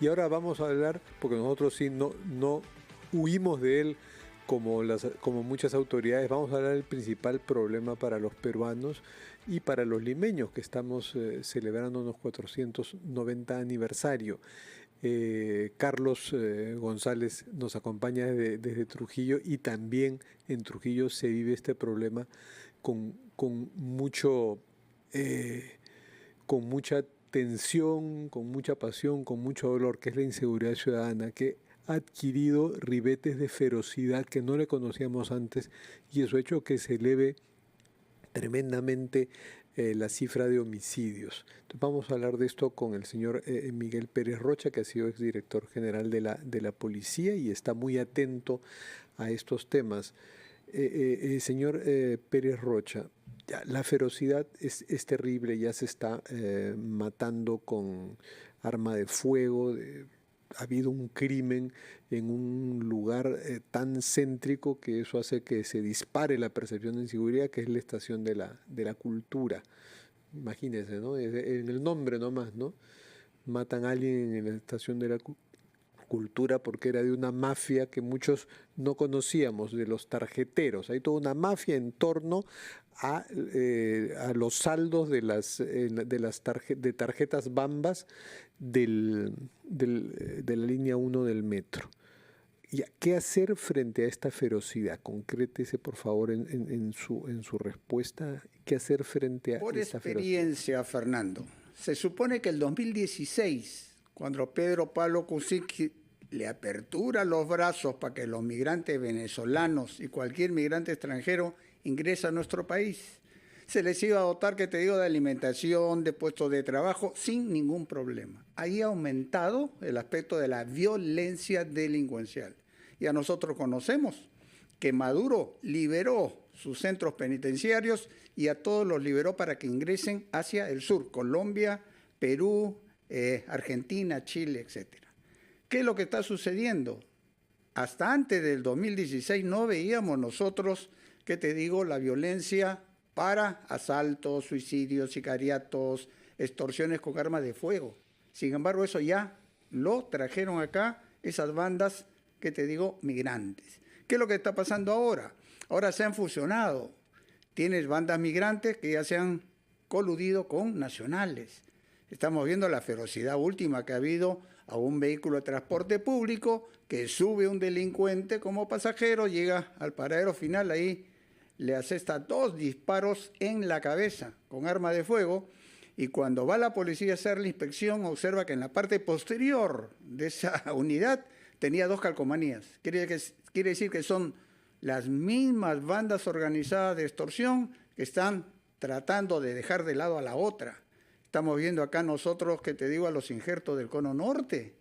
Y ahora vamos a hablar, porque nosotros sí no huimos de él como muchas autoridades, vamos a hablar del principal problema para los peruanos y para los limeños, que estamos celebrando unos 490 aniversario. Carlos González nos acompaña desde Trujillo, y también en Trujillo se vive este problema con mucho, con mucha tensión, con mucha pasión, con mucho dolor, que es la inseguridad ciudadana, que ha adquirido ribetes de ferocidad que no le conocíamos antes, y eso ha hecho que se eleve tremendamente la cifra de homicidios. Entonces vamos a hablar de esto con el señor Miguel Pérez Rocha, que ha sido exdirector general de la policía y está muy atento a estos temas. Señor Pérez Rocha, ya, la ferocidad es terrible, ya se está matando con arma de fuego. Ha habido un crimen en un lugar tan céntrico que eso hace que se dispare la percepción de inseguridad, que es la estación de la cultura. Imagínense, ¿no? En el nombre nomás, ¿no? Matan a alguien en la estación de la cultura porque era de una mafia que muchos no conocíamos, de los tarjeteros. Hay toda una mafia en torno a los saldos de tarjetas bambas de la línea 1 del metro. ¿Qué hacer frente a esta ferocidad? Concrétese, por favor, en su respuesta. ¿Qué hacer frente a Por esta experiencia, ferocidad? Fernando, se supone que el 2016, cuando Pedro Pablo Kuczynski le apertura los brazos para que los migrantes venezolanos y cualquier migrante extranjero ingrese a nuestro país, se les iba a dotar, que te digo, de alimentación, de puestos de trabajo, sin ningún problema. Ahí ha aumentado el aspecto de la violencia delincuencial. Ya nosotros conocemos que Maduro liberó sus centros penitenciarios y a todos los liberó para que ingresen hacia el sur, Colombia, Perú, Argentina, Chile, etc. ¿Qué es lo que está sucediendo? Hasta antes del 2016 no veíamos nosotros, ¿qué te digo?, la violencia para asaltos, suicidios, sicariatos, extorsiones con armas de fuego. Sin embargo, eso ya lo trajeron acá esas bandas, que te digo, migrantes. ¿Qué es lo que está pasando ahora? Ahora se han fusionado. Tienes bandas migrantes que ya se han coludido con nacionales. Estamos viendo la ferocidad última que ha habido a un vehículo de transporte público que sube un delincuente como pasajero, llega al paradero final, ahí le asesta 2 disparos en la cabeza con arma de fuego, y cuando va la policía a hacer la inspección observa que en la parte posterior de esa unidad tenía 2 calcomanías. Quiere decir que son las mismas bandas organizadas de extorsión que están tratando de dejar de lado a la otra. Estamos viendo acá nosotros, que te digo, a los injertos del Cono Norte,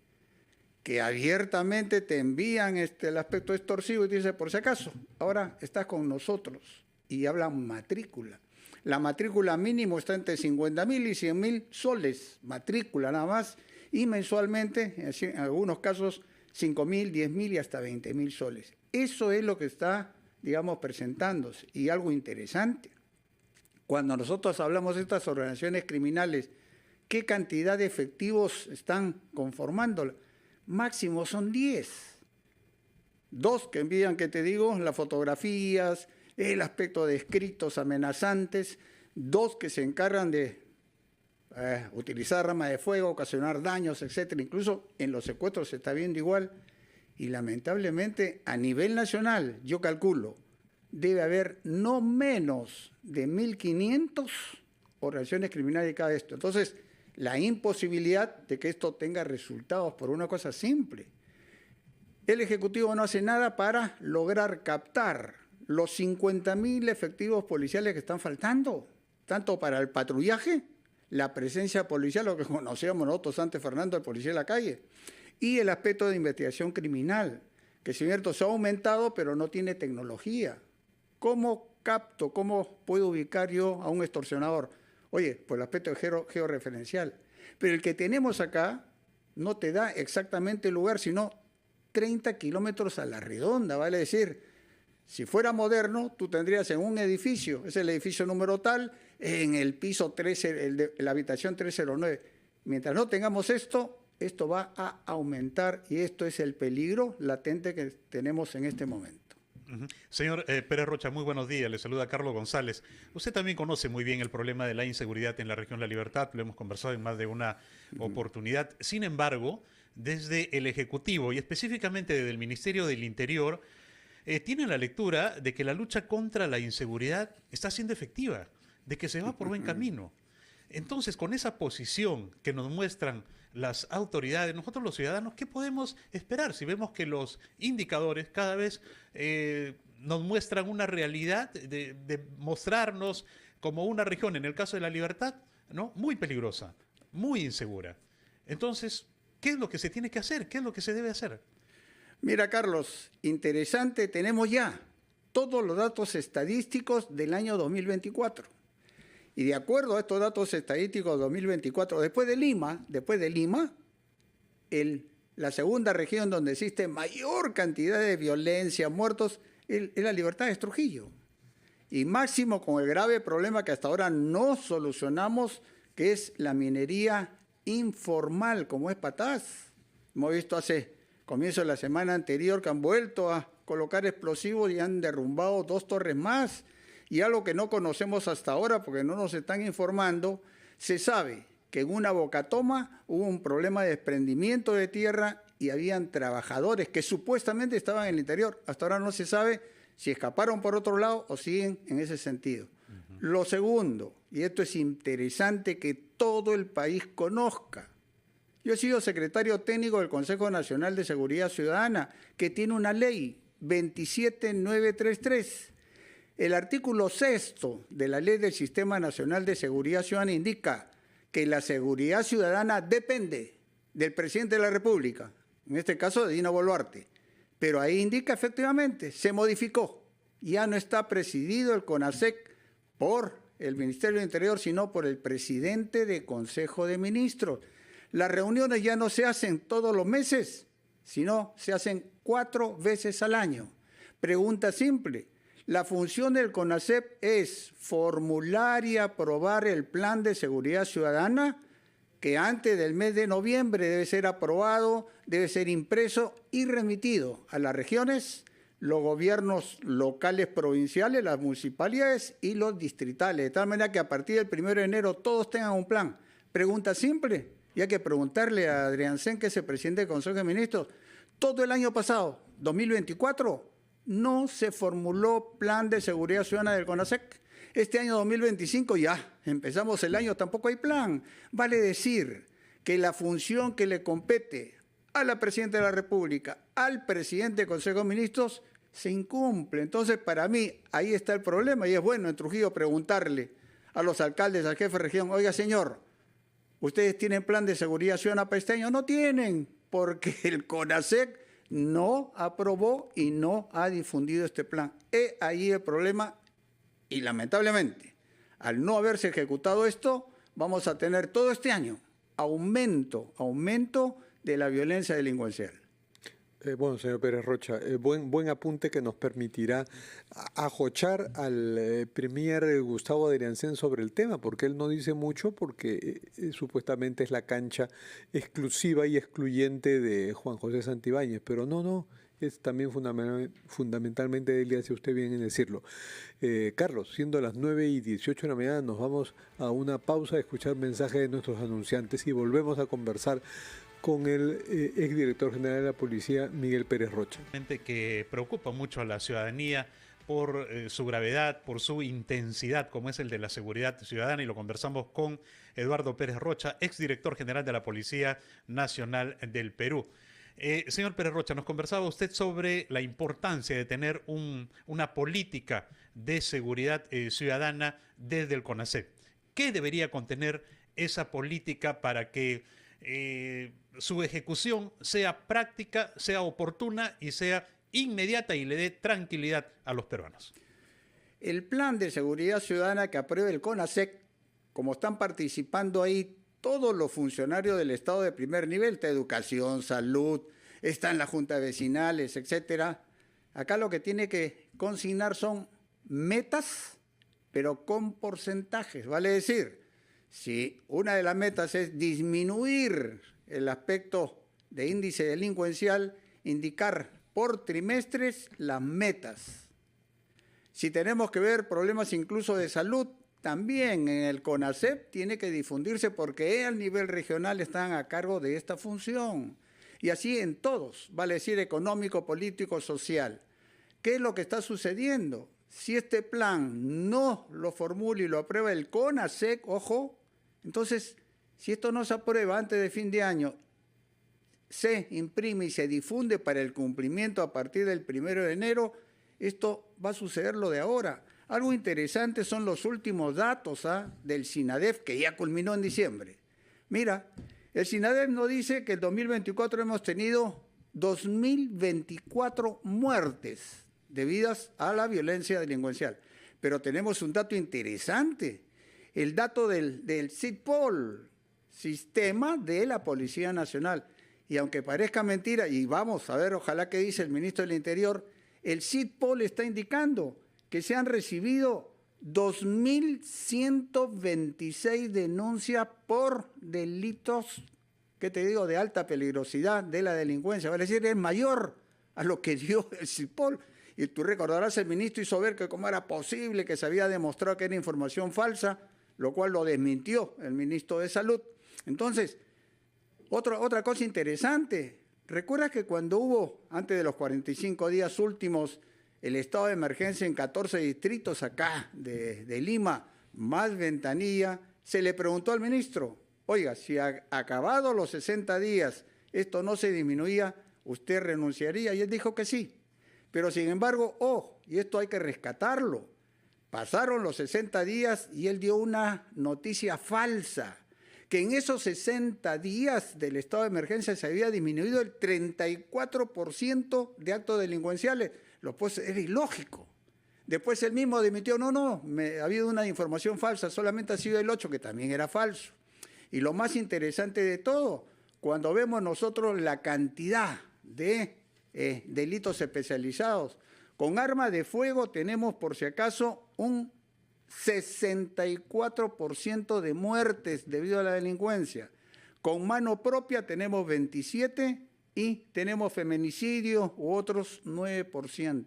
que abiertamente te envían el aspecto extorsivo y te dicen, por si acaso, ahora estás con nosotros, y hablan matrícula. La matrícula mínimo está entre 50.000 y 100.000 soles, matrícula nada más, y mensualmente, en algunos casos, 5.000, 10.000 y hasta 20.000 soles. Eso es lo que está, digamos, presentándose. Y algo interesante, cuando nosotros hablamos de estas organizaciones criminales, ¿qué cantidad de efectivos están conformándola? Máximo son 10. 2 que envían, que te digo, las fotografías, el aspecto de escritos amenazantes, 2 que se encargan de utilizar armas de fuego, ocasionar daños, etcétera. Incluso en los secuestros se está viendo igual. Y lamentablemente a nivel nacional, yo calculo, debe haber no menos de 1.500 organizaciones criminales de cada esto. Entonces, la imposibilidad de que esto tenga resultados por una cosa simple. El Ejecutivo no hace nada para lograr captar los 50.000 efectivos policiales que están faltando, tanto para el patrullaje, la presencia policial, lo que conocíamos nosotros antes, Fernando, el policía de la calle, y el aspecto de investigación criminal, que es cierto, se ha aumentado, pero no tiene tecnología. ¿Cómo capto, cómo puedo ubicar yo a un extorsionador? Oye, por el aspecto georreferencial. Pero el que tenemos acá no te da exactamente el lugar, sino 30 kilómetros a la redonda, vale decir, si fuera moderno, tú tendrías en un edificio, es el edificio número tal, en el piso 13, la habitación 309. Mientras no tengamos esto, esto va a aumentar y esto es el peligro latente que tenemos en este momento. Señor Pérez Rocha, muy buenos días. Le saluda Carlos González. Usted también conoce muy bien el problema de la inseguridad en la región La Libertad. Lo hemos conversado en más de una oportunidad. Sin embargo, desde el Ejecutivo y específicamente desde el Ministerio del Interior, tienen la lectura de que la lucha contra la inseguridad está siendo efectiva, de que se va por buen camino. Entonces, con esa posición que nos muestran las autoridades, nosotros los ciudadanos, ¿qué podemos esperar si vemos que los indicadores cada vez nos muestran una realidad de mostrarnos como una región, en el caso de La Libertad, ¿no?, muy peligrosa, muy insegura? Entonces, ¿qué es lo que se tiene que hacer? ¿Qué es lo que se debe hacer? Mira, Carlos, interesante, tenemos ya todos los datos estadísticos del año 2024. Y de acuerdo a estos datos estadísticos 2024, después de Lima, la segunda región donde existe mayor cantidad de violencia, muertos, es La Libertad, es Trujillo. Y máximo con el grave problema que hasta ahora no solucionamos, que es la minería informal, como es Patás. Hemos visto hace comienzo de la semana anterior que han vuelto a colocar explosivos y han derrumbado 2 torres más. Y algo que no conocemos hasta ahora, porque no nos están informando, se sabe que en una bocatoma hubo un problema de desprendimiento de tierra y habían trabajadores que supuestamente estaban en el interior. Hasta ahora no se sabe si escaparon por otro lado o siguen en ese sentido. Lo segundo, y esto es interesante que todo el país conozca. Yo he sido secretario técnico del Consejo Nacional de Seguridad Ciudadana, que tiene una ley 27933. El artículo 6 de la Ley del Sistema Nacional de Seguridad Ciudadana indica que la seguridad ciudadana depende del presidente de la República, en este caso de Dina Boluarte. Pero ahí indica efectivamente, se modificó. Ya no está presidido el CONASEC por el Ministerio del Interior, sino por el presidente del Consejo de Ministros. Las reuniones ya no se hacen todos los meses, sino se hacen 4 veces al año. Pregunta simple. La función del CONASEP es formular y aprobar el Plan de Seguridad Ciudadana, que antes del mes de noviembre debe ser aprobado, debe ser impreso y remitido a las regiones, los gobiernos locales, provinciales, las municipalidades y los distritales, de tal manera que a partir del 1 de enero todos tengan un plan. Pregunta simple, y hay que preguntarle a Adrián Sen, que es el presidente del Consejo de Ministros, todo el año pasado, 2024, no se formuló plan de seguridad ciudadana del CONASEC. Este año 2025 ya empezamos el año, tampoco hay plan. Vale decir que la función que le compete a la Presidenta de la República, al Presidente del Consejo de Ministros, se incumple. Entonces, para mí, ahí está el problema. Y es bueno en Trujillo preguntarle a los alcaldes, al jefe de región, oiga, señor, ¿ustedes tienen plan de seguridad ciudadana para este año? No tienen, porque el CONASEC no aprobó y no ha difundido este plan. Es ahí el problema y lamentablemente, al no haberse ejecutado esto, vamos a tener todo este año aumento de la violencia delincuencial. Bueno, señor Pérez Rocha, buen apunte que nos permitirá ajochar al premier Gustavo Adriancén sobre el tema, porque él no dice mucho, porque supuestamente es la cancha exclusiva y excluyente de Juan José Santibáñez, pero no, es también fundamentalmente de él, y hace usted bien en decirlo. Carlos, siendo las 9:18 de la mañana, nos vamos a una pausa a escuchar mensajes de nuestros anunciantes y volvemos a conversar con el exdirector general de la Policía, Miguel Pérez Rocha. Que preocupa mucho a la ciudadanía por su gravedad, por su intensidad, como es el de la seguridad ciudadana, y lo conversamos con Eduardo Pérez Rocha, exdirector general de la Policía Nacional del Perú. Señor Pérez Rocha, nos conversaba usted sobre la importancia de tener una política de seguridad ciudadana desde el CONASEP. ¿Qué debería contener esa política para que su ejecución sea práctica, sea oportuna y sea inmediata y le dé tranquilidad a los peruanos? El plan de seguridad ciudadana que apruebe el CONASEC, como están participando ahí todos los funcionarios del Estado de primer nivel, está educación, salud, está en la junta vecinales, etcétera. Acá lo que tiene que consignar son metas, pero con porcentajes. Vale decir, si una de las metas es disminuir el aspecto de índice delincuencial, indicar por trimestres las metas. Si tenemos que ver problemas incluso de salud, también en el CONACEP tiene que difundirse porque a nivel regional están a cargo de esta función. Y así en todos, vale decir económico, político, social. ¿Qué es lo que está sucediendo? Si este plan no lo formula y lo aprueba el CONASEC, ojo, entonces, si esto no se aprueba antes de fin de año, se imprime y se difunde para el cumplimiento a partir del 1 de enero, esto va a suceder lo de ahora. Algo interesante son los últimos datos del SINADEF, que ya culminó en diciembre. Mira, el SINADEF nos dice que en 2024 hemos tenido 2.024 muertes debidas a la violencia delincuencial. Pero tenemos un dato interesante, el dato del SITPOL, Sistema de la Policía Nacional. Y aunque parezca mentira, y vamos a ver, ojalá que dice el ministro del Interior, el SITPOL está indicando que se han recibido 2.126 denuncias por delitos, ¿qué te digo?, de alta peligrosidad de la delincuencia. Vale decir, es mayor a lo que dio el SITPOL. Y tú recordarás, el ministro hizo ver que cómo era posible, que se había demostrado que era información falsa, lo cual lo desmintió el ministro de Salud. Entonces, otra cosa interesante, ¿recuerdas que cuando hubo, antes de los 45 días últimos, el estado de emergencia en 14 distritos acá de Lima, más Ventanilla, se le preguntó al ministro, oiga, si acabados los 60 días esto no se disminuía, ¿usted renunciaría? Y él dijo que sí. Pero sin embargo, y esto hay que rescatarlo, pasaron los 60 días y él dio una noticia falsa, que en esos 60 días del estado de emergencia se había disminuido el 34% de actos delincuenciales. Pues era ilógico. Después él mismo dimitió, ha habido una información falsa, solamente ha sido el 8%, que también era falso. Y lo más interesante de todo, cuando vemos nosotros la cantidad de delitos especializados, con arma de fuego tenemos, por si acaso, un 64% de muertes debido a la delincuencia. Con mano propia tenemos 27% y tenemos feminicidios u otros 9%.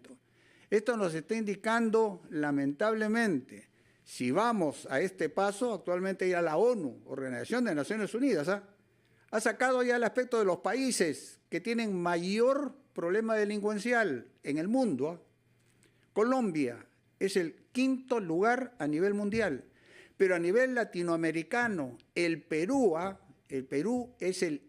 Esto nos está indicando, lamentablemente, si vamos a este paso, actualmente ya la ONU, Organización de Naciones Unidas, ha sacado ya el aspecto de los países que tienen mayor problema delincuencial en el mundo. Colombia es el 5º lugar a nivel mundial, pero a nivel latinoamericano, el Perú es el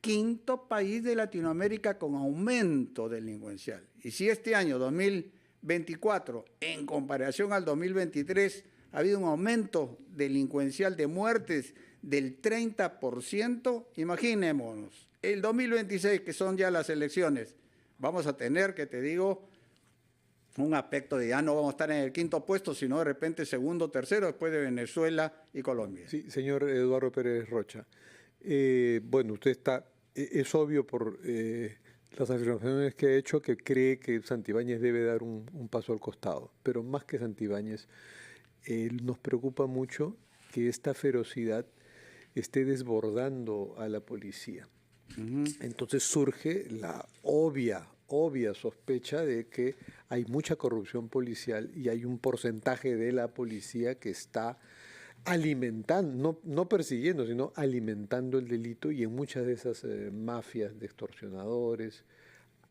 5º país de Latinoamérica con aumento delincuencial. Y si este año 2024, en comparación al 2023, ha habido un aumento delincuencial de muertes del 30%, imaginémonos, el 2026, que son ya las elecciones, vamos a tener, que te digo, un aspecto de ya no vamos a estar en el 5º puesto, sino de repente 2º, 3º, después de Venezuela y Colombia. Sí, señor Eduardo Pérez Rocha. Bueno, usted está, es obvio por las afirmaciones que ha hecho que cree que Santibáñez debe dar un paso al costado, pero más que Santibáñez, nos preocupa mucho que esta ferocidad esté desbordando a la policía. Entonces surge la obvia sospecha de que hay mucha corrupción policial y hay un porcentaje de la policía que está alimentando, no persiguiendo, sino alimentando el delito, y en muchas de esas mafias de extorsionadores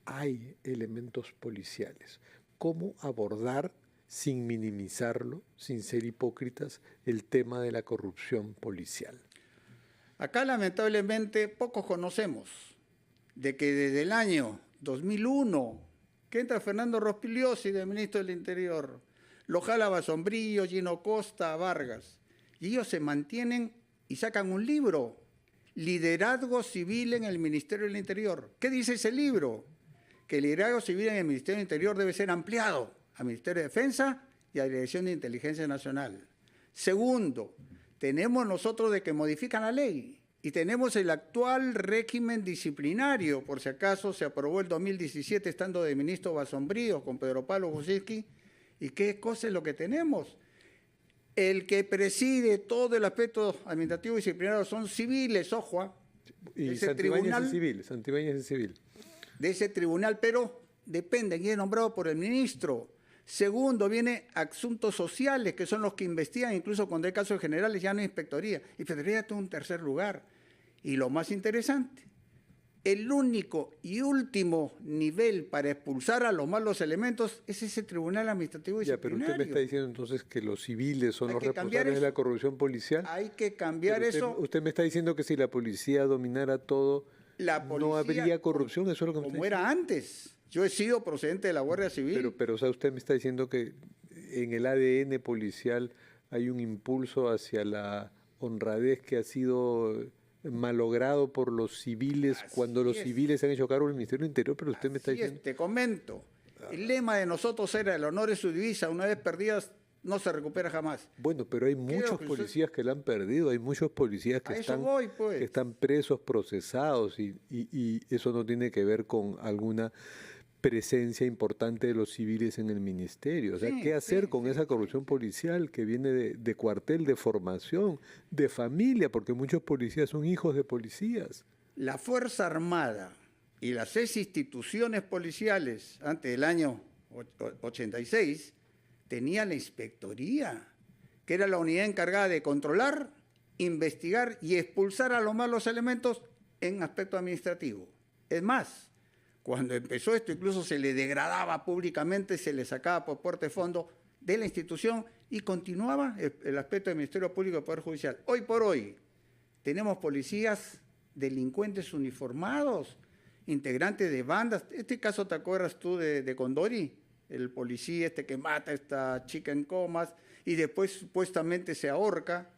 hay elementos policiales. ¿Cómo abordar, sin minimizarlo, sin ser hipócritas, el tema de la corrupción policial? Acá lamentablemente pocos conocemos de que desde el año 2001, que entra Fernando Rospigliosi de ministro del Interior, lo jala Basombrillo, Gino Costa, Vargas, y ellos se mantienen y sacan un libro, Liderazgo Civil en el Ministerio del Interior. ¿Qué dice ese libro? Que el liderazgo civil en el Ministerio del Interior debe ser ampliado al Ministerio de Defensa y a la Dirección de Inteligencia Nacional. Segundo, tenemos nosotros de que modifican la ley y tenemos el actual régimen disciplinario, por si acaso se aprobó el 2017 estando de ministro Basombrío con Pedro Pablo Kuczynski. ¿Y qué cosa es lo que tenemos? El que preside todo el aspecto administrativo disciplinario son civiles, ojo, Y ese Santibáñez tribunal, es civil, Santibáñez es civil. de ese tribunal, pero depende, y es nombrado por el ministro. Segundo, viene asuntos sociales, que son los que investigan, incluso cuando hay casos generales, ya no hay inspectoría. Inspectoría está en un tercer lugar. Y lo más interesante, el único y último nivel para expulsar a los malos elementos es ese tribunal administrativo Ya, pero disciplinario. usted me está diciendo entonces que los civiles son Hay los que cambiar responsables de la eso. corrupción policial. Hay que cambiar Pero usted, eso. usted me está diciendo que si la policía dominara todo, La no policía, habría corrupción, eso es lo que me está como era antes. Yo he sido procedente de la Guardia Civil. Pero, o sea, usted me está diciendo que en el ADN policial hay un impulso hacia la honradez que ha sido malogrado por los civiles Así cuando los es. civiles se han hecho cargo del Ministerio del Interior, pero usted me está Así es, diciendo... te comento. El lema de nosotros era: el honor es su divisa, una vez perdidas no se recupera jamás. Bueno, pero hay muchos que usted- policías que la han perdido, hay muchos policías A eso voy, pues. que están presos, procesados, y eso no tiene que ver con alguna presencia importante de los civiles en el ministerio. O sea, Sí, ¿qué hacer sí, con sí, esa corrupción policial que viene de cuartel, de formación, de familia? Porque muchos policías son hijos de policías. La Fuerza Armada y las 6 instituciones policiales antes del año 86 tenían la inspectoría, que era la unidad encargada de controlar, investigar y expulsar a los malos elementos en aspecto administrativo. Es más, cuando empezó esto, incluso se le degradaba públicamente, se le sacaba por puerta de fondo de la institución y continuaba el aspecto del Ministerio Público y Poder Judicial. Hoy por hoy tenemos policías delincuentes uniformados, integrantes de bandas. Este caso, ¿te acuerdas tú de Condori? El policía este que mata a esta chica en comas y después supuestamente se ahorca.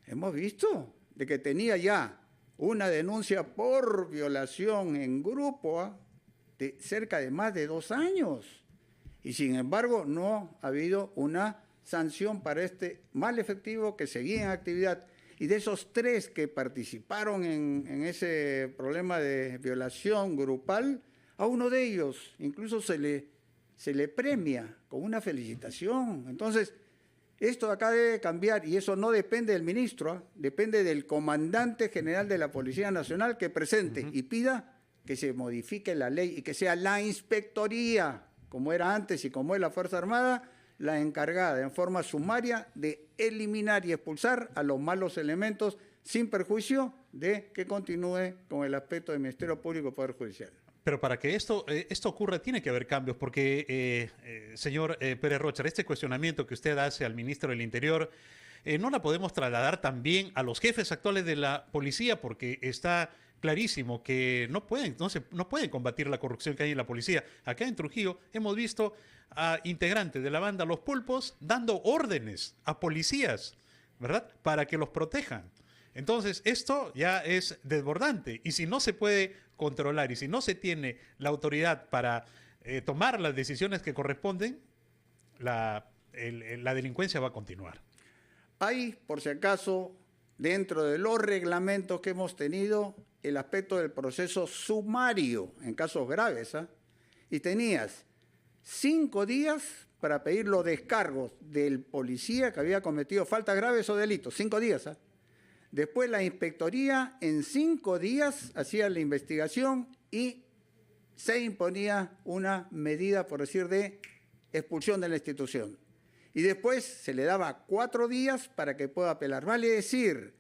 Hemos visto de que tenía ya una denuncia por violación en grupo de cerca de más de 2 años. Y sin embargo no ha habido una sanción para este mal efectivo que seguía en actividad. Y de esos 3 que participaron en ese problema de violación grupal, a uno de ellos incluso se le premia con una felicitación. Entonces, esto acá debe cambiar y eso no depende del ministro, depende del comandante general de la Policía Nacional que presente y pida que se modifique la ley y que sea la inspectoría, como era antes y como es la Fuerza Armada, la encargada en forma sumaria de eliminar y expulsar a los malos elementos sin perjuicio de que continúe con el aspecto del Ministerio Público y Poder Judicial. Pero para que esto ocurra tiene que haber cambios, porque, señor Pérez Rocha, este cuestionamiento que usted hace al ministro del Interior, no la podemos trasladar también a los jefes actuales de la policía, porque está clarísimo que no pueden combatir la corrupción que hay en la policía. Acá en Trujillo hemos visto a integrantes de la banda Los Pulpos dando órdenes a policías, ¿verdad?, para que los protejan. Entonces, esto ya es desbordante. Y si no se puede controlar y si no se tiene la autoridad para tomar las decisiones que corresponden, la delincuencia va a continuar. Hay, por si acaso, dentro de los reglamentos que hemos tenido, el aspecto del proceso sumario en casos graves. Y tenías 5 días para pedir los descargos del policía que había cometido faltas graves o delitos. 5 días. Después la inspectoría en 5 días hacía la investigación y se imponía una medida, por decir, de expulsión de la institución. Y después se le daba 4 días para que pueda apelar. Vale decir,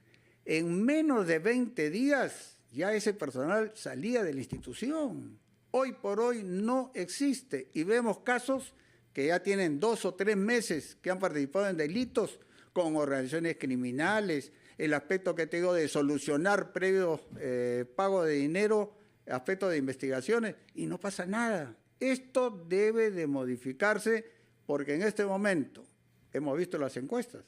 en menos de 20 días ya ese personal salía de la institución. Hoy por hoy no existe y vemos casos que ya tienen 2 o 3 meses que han participado en delitos con organizaciones criminales, el aspecto que te digo de solucionar previo pago de dinero, aspecto de investigaciones, y no pasa nada. Esto debe de modificarse porque en este momento hemos visto las encuestas.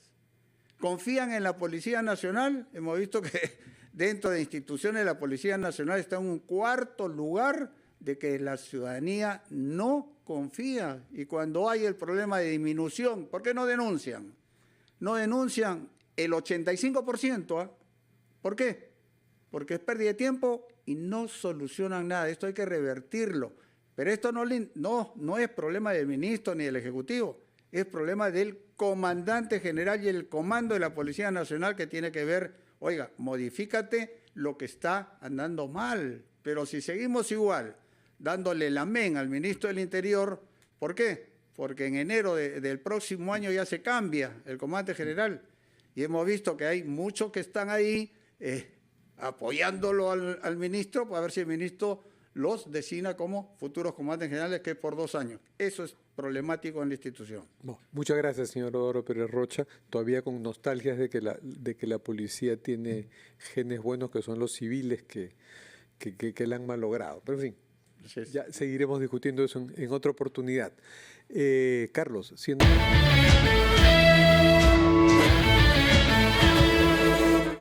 ¿Confían en la Policía Nacional? Hemos visto que dentro de instituciones de la Policía Nacional está en un 4º lugar de que la ciudadanía no confía. Y cuando hay el problema de disminución, ¿por qué no denuncian? No denuncian el 85%. ¿Por qué? Porque es pérdida de tiempo y no solucionan nada. Esto hay que revertirlo. Pero esto no es problema del ministro ni del Ejecutivo. Es problema del comandante general y el comando de la Policía Nacional que tiene que ver, oiga, modifícate lo que está andando mal. Pero si seguimos igual, dándole el amén al ministro del Interior, ¿por qué? Porque en enero del próximo año ya se cambia el comandante general. Y hemos visto que hay muchos que están ahí apoyándolo al ministro, para ver si el ministro los designa como futuros comandantes generales, que es por 2 años. Eso es problemático en la institución. Bueno, muchas gracias, señor Odoro Pérez Rocha. Todavía con nostalgias de que la policía tiene genes buenos, que son los civiles que la han malogrado. Pero en fin, ya seguiremos discutiendo eso en otra oportunidad. Carlos, siendo...